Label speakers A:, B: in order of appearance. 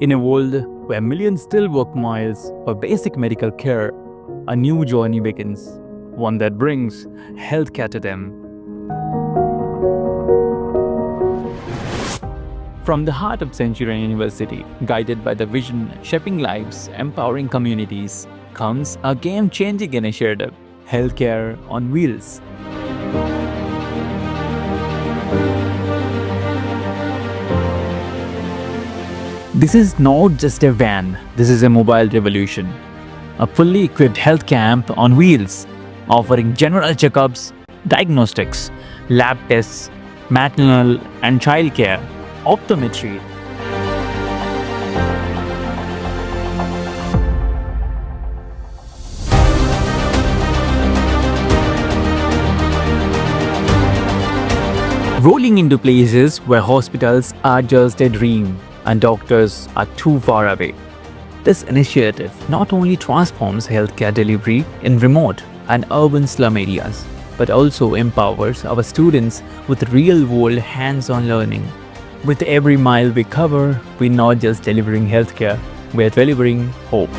A: In a world where millions still walk miles for basic medical care, a new journey begins, one that brings healthcare to them. From the heart of Centurion University, guided by the vision shaping lives, empowering communities, comes a game-changing initiative, Healthcare on Wheels. This is not just a van, this is a mobile revolution. A fully equipped health camp on wheels, offering general checkups, diagnostics, lab tests, maternal and child care, optometry, rolling into places where hospitals are just a dream and doctors are too far away. This initiative not only transforms healthcare delivery in remote and urban slum areas, but also empowers our students with real-world hands-on learning. With every mile we cover, we're not just delivering healthcare, we're delivering hope.